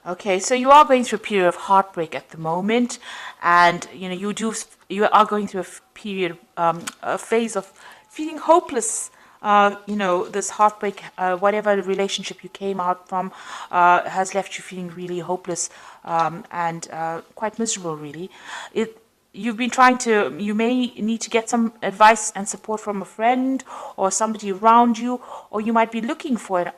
Okay, so you are going through a period of heartbreak at the moment, and you are going through period, a phase of feeling hopeless. This heartbreak, whatever relationship you came out from, has left you feeling really hopeless, and quite miserable, really. You've been trying to, you may need to get some advice and support from a friend or somebody around you, or you might be looking for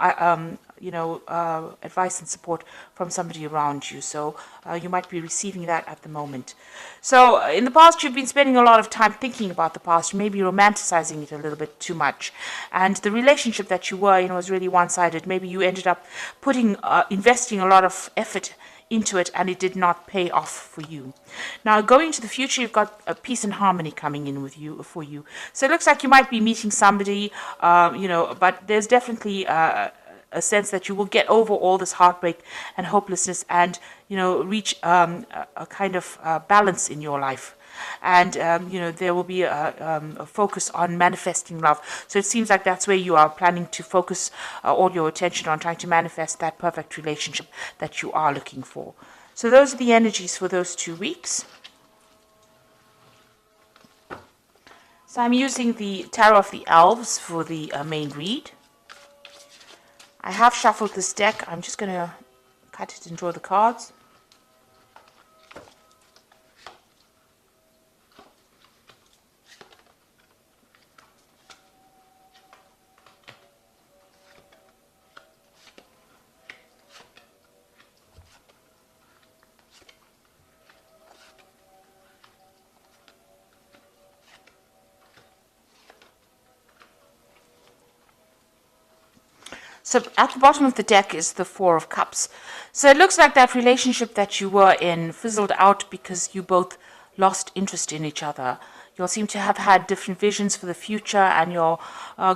advice and support from somebody around you. So you might be receiving that at the moment. So in the past, you've been spending a lot of time thinking about the past, maybe romanticizing it a little bit too much. And the relationship that you were in was really one-sided. Maybe you ended up investing a lot of effort into it, and it did not pay off for you. Now, going into the future, you've got a peace and harmony coming in for you. So it looks like you might be meeting somebody, but there's definitely a sense that you will get over all this heartbreak and hopelessness, and reach a kind of balance in your life. And there will be a focus on manifesting love. So it seems like that's where you are planning to focus all your attention on, trying to manifest that perfect relationship that you are looking for. So those are the energies for those 2 weeks. So I'm using the Tarot of the Elves for the main read. I have shuffled this deck. I'm just going to cut it and draw the cards. So at the bottom of the deck is the Four of Cups. So it looks like that relationship that you were in fizzled out because you both lost interest in each other. You all seem to have had different visions for the future, and you're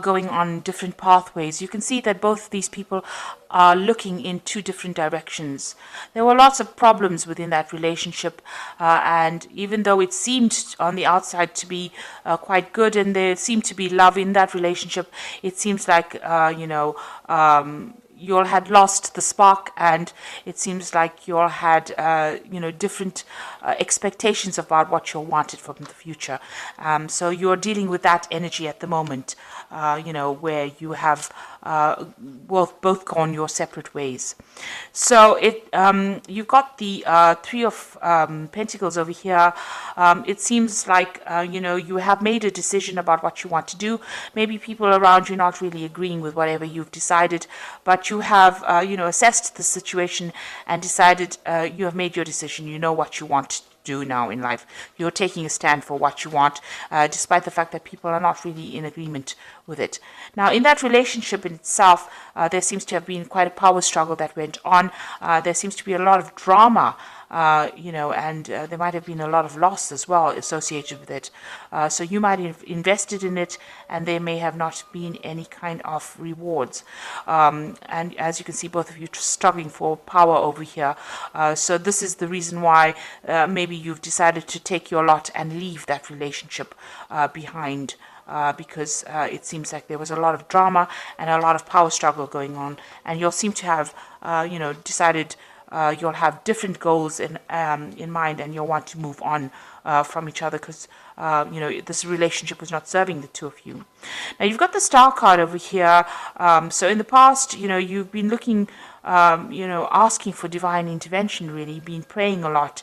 going on different pathways. You can see that both of these people are looking in two different directions. There were lots of problems within that relationship, and even though it seemed on the outside to be quite good, and there seemed to be love in that relationship, it seems like you all had lost the spark, and it seems like you all had different expectations about what you wanted from the future. So you're dealing with that energy at the moment, where you have both gone your separate ways. So you've got the Three of Pentacles over here. It seems like you have made a decision about what you want to do. Maybe people around you not really agreeing with whatever you've decided, but you have assessed the situation and decided you have made your decision. You know what you want to do now in life. You're taking a stand for what you want, despite the fact that people are not really in agreement with it. Now, in that relationship in itself, there seems to have been quite a power struggle that went on. There seems to be a lot of drama, and there might have been a lot of loss as well associated with it. So you might have invested in it, and there may have not been any kind of rewards. And as you can see, both of you struggling for power over here. So this is the reason why maybe you've decided to take your lot and leave that relationship behind. Because it seems like there was a lot of drama and a lot of power struggle going on, and you'll seem to have, decided you'll have different goals in mind, and you'll want to move on from each other because this relationship was not serving the two of you. Now you've got the Star card over here. So in the past, you've been looking, asking for divine intervention. Really, been praying a lot.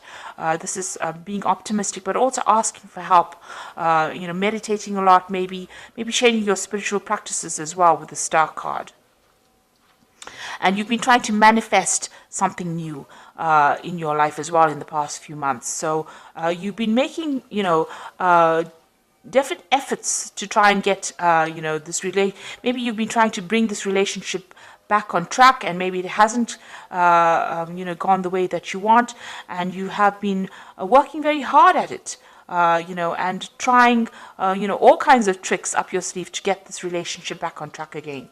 This is being optimistic, but also asking for help. Meditating a lot, maybe sharing your spiritual practices as well with the Star card. And you've been trying to manifest something new in your life as well in the past few months. So you've been making, different efforts to try and get, maybe you've been trying to bring this relationship back on track, and maybe it hasn't, gone the way that you want, and you have been working very hard at it. And trying, all kinds of tricks up your sleeve to get this relationship back on track again.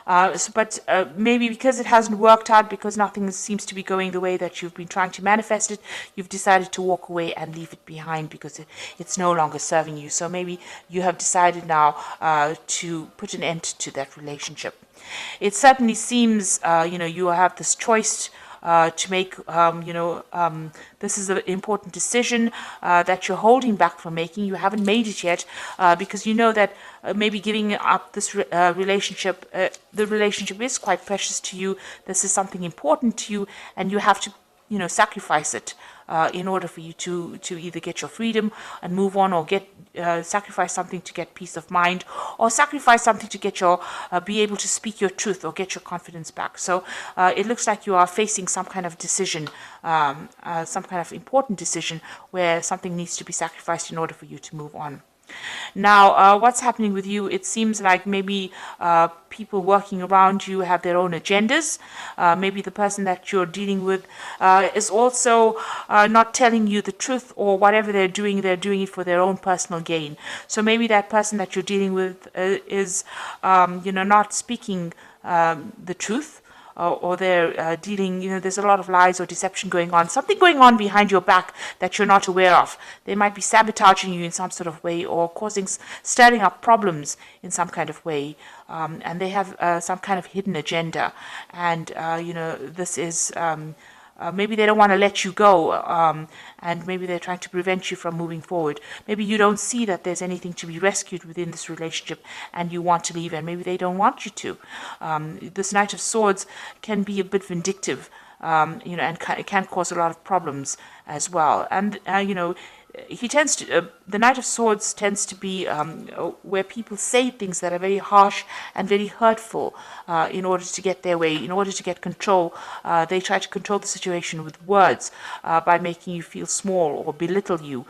But maybe because it hasn't worked out, because nothing seems to be going the way that you've been trying to manifest it, you've decided to walk away and leave it behind because it's no longer serving you. So maybe you have decided now to put an end to that relationship. It certainly seems, you have this choice to make, this is an important decision that you're holding back from making. You haven't made it yet because you know that maybe giving up this relationship, the relationship is quite precious to you. This is something important to you, and you have to, sacrifice it in order for you to either get your freedom and move on, or get sacrifice something to get peace of mind, or sacrifice something to get your be able to speak your truth or get your confidence back. So it looks like you are facing some kind of decision, some kind of important decision where something needs to be sacrificed in order for you to move on. Now, what's happening with you? It seems like maybe people working around you have their own agendas. Maybe the person that you're dealing with is also not telling you the truth, or whatever they're doing it for their own personal gain. So maybe that person that you're dealing with is, not speaking the truth. Or they're dealing, there's a lot of lies or deception going on, something going on behind your back that you're not aware of. They might be sabotaging you in some sort of way, or stirring up problems in some kind of way. And they have some kind of hidden agenda. And, this is... maybe they don't want to let you go, and maybe they're trying to prevent you from moving forward. Maybe you don't see that there's anything to be rescued within this relationship, and you want to leave, and maybe they don't want you to. This Knight of Swords can be a bit vindictive, and it can cause a lot of problems as well. And, he tends to, the Knight of Swords tends to be where people say things that are very harsh and very hurtful in order to get their way, in order to get control. They try to control the situation with words by making you feel small or belittle you.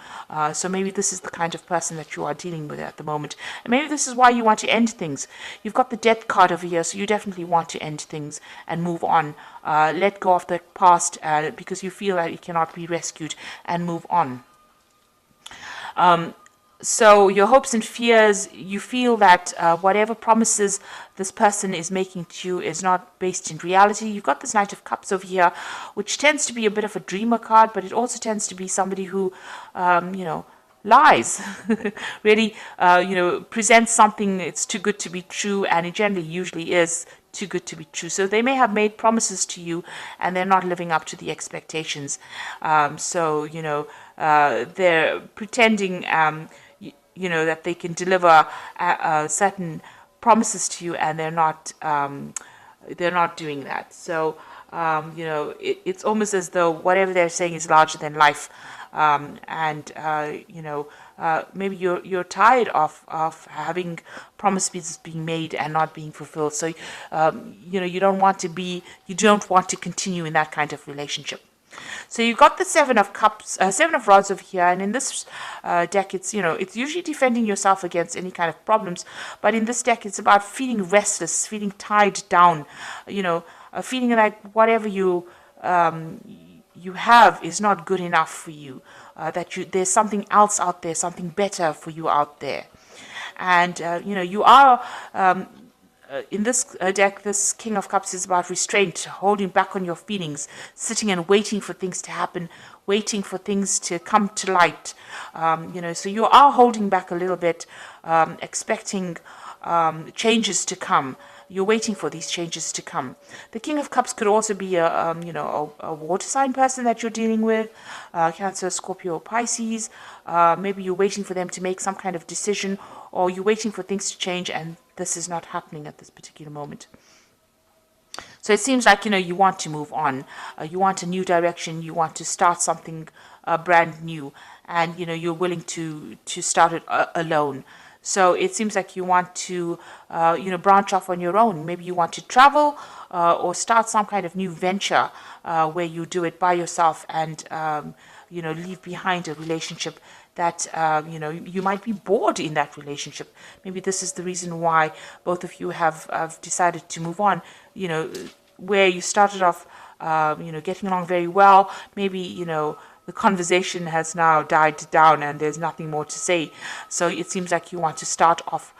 So maybe this is the kind of person that you are dealing with at the moment. And maybe this is why you want to end things. You've got the Death card over here, so you definitely want to end things and move on. Let go of the past because you feel that it cannot be rescued, and move on. So your hopes and fears, you feel that whatever promises this person is making to you is not based in reality. You've got this Knight of Cups over here, which tends to be a bit of a dreamer card, but it also tends to be somebody who, lies, really, presents something it's too good to be true, and it generally usually is too good to be true. So they may have made promises to you, and they're not living up to the expectations. They're pretending, that they can deliver certain promises to you, and they're not doing that. So, it's almost as though whatever they're saying is larger than life. Maybe you're tired of having promises being made and not being fulfilled. So, you don't want to continue in that kind of relationship. So you've got the Seven of Cups, Seven of Rods over here, and in this deck, it's usually defending yourself against any kind of problems, but in this deck, it's about feeling restless, feeling tied down, feeling like whatever you have is not good enough for you, there's something else out there, something better for you out there, and you are. In this deck, this King of Cups is about restraint, holding back on your feelings, sitting and waiting for things to happen, waiting for things to come to light. So you are holding back a little bit, expecting changes to come. You're waiting for these changes to come. The King of Cups could also be a water sign person that you're dealing with, Cancer, Scorpio, Pisces. Maybe you're waiting for them to make some kind of decision, or you're waiting for things to change, and this is not happening at this particular moment. So it seems like, you want to move on. You want a new direction. You want to start something brand new, and, you're willing to start it alone. So it seems like you want to, branch off on your own. Maybe you want to travel or start some kind of new venture where you do it by yourself and, leave behind a relationship that, you might be bored in that relationship. Maybe this is the reason why both of you have decided to move on, where you started off, getting along very well. Maybe, the conversation has now died down and there's nothing more to say. So it seems like you want to start off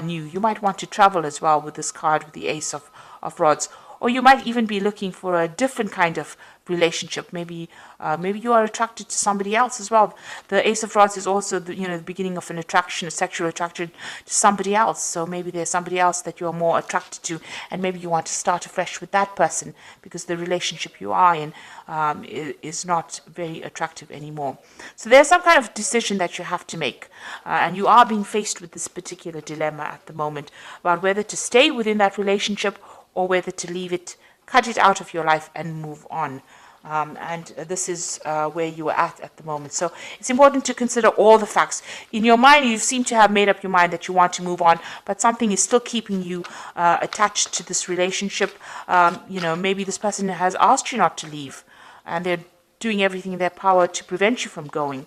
new. You might want to travel as well with this card, with the Ace of Rods. or you might even be looking for a different kind of relationship. Maybe you are attracted to somebody else as well. The Ace of Rods is also the beginning of an attraction, a sexual attraction to somebody else. So maybe there's somebody else that you're more attracted to, and maybe you want to start afresh with that person because the relationship you are in is not very attractive anymore. So there's some kind of decision that you have to make, and you are being faced with this particular dilemma at the moment about whether to stay within that relationship or whether to leave it, cut it out of your life and move on. And this is where you are at the moment. So it's important to consider all the facts. In your mind, you seem to have made up your mind that you want to move on, but something is still keeping you attached to this relationship. Maybe this person has asked you not to leave, and they're doing everything in their power to prevent you from going.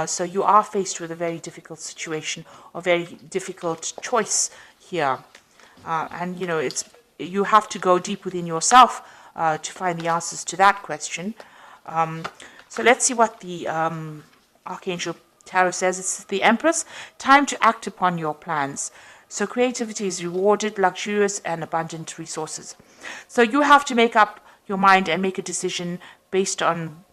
So you are faced with a very difficult situation, or very difficult choice here. And you have to go deep within yourself to find the answers to that question. So let's see what the Archangel Tarot says. It's the Empress. Time to act upon your plans. So creativity is rewarded, luxurious and abundant resources. So you have to make up your mind and make a decision based on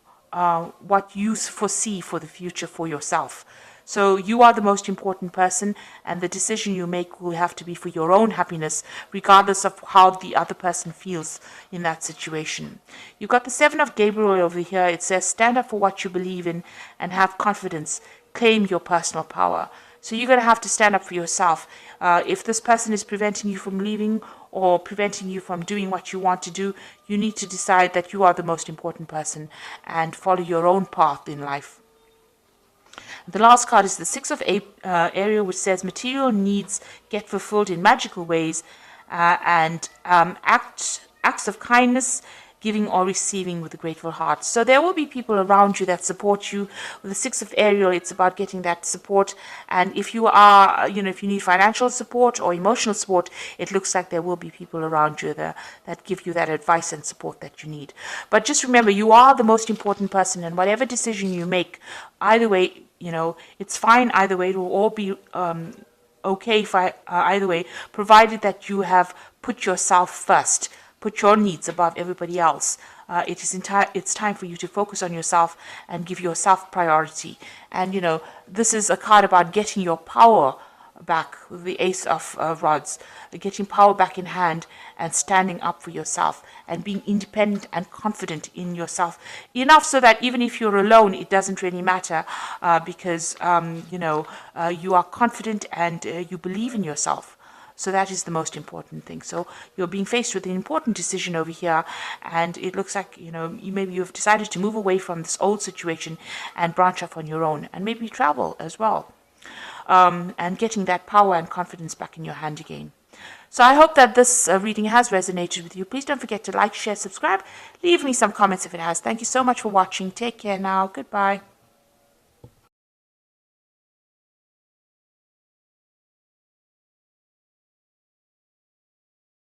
what you foresee for the future for yourself. So you are the most important person, and the decision you make will have to be for your own happiness, regardless of how the other person feels in that situation. You've got the Seven of Gabriel over here. It says, stand up for what you believe in and have confidence. Claim your personal power. So you're going to have to stand up for yourself. If this person is preventing you from leaving or preventing you from doing what you want to do, you need to decide that you are the most important person and follow your own path in life. The last card is the Six of Ariel, which says material needs get fulfilled in magical ways, and acts of kindness, giving or receiving with a grateful heart. So there will be people around you that support you. With the Six of Ariel, it's about getting that support. And if you are, if you need financial support or emotional support, it looks like there will be people around you that give you that advice and support that you need. But just remember, you are the most important person, and whatever decision you make, either way, it's fine either way. It will all be okay either way, provided that you have put yourself first. Put your needs above everybody else. It's time for you to focus on yourself and give yourself priority. And, this is a card about getting your power back with the Ace of Rods, getting power back in hand and standing up for yourself and being independent and confident in yourself. Enough so that even if you're alone, it doesn't really matter because, you are confident and you believe in yourself. So that is the most important thing. So you're being faced with an important decision over here, and it looks like, maybe you've decided to move away from this old situation and branch off on your own, and maybe travel as well, and getting that power and confidence back in your hand again. So I hope that this reading has resonated with you. Please don't forget to like, share, subscribe. Leave me some comments if it has. Thank you so much for watching. Take care now. Goodbye.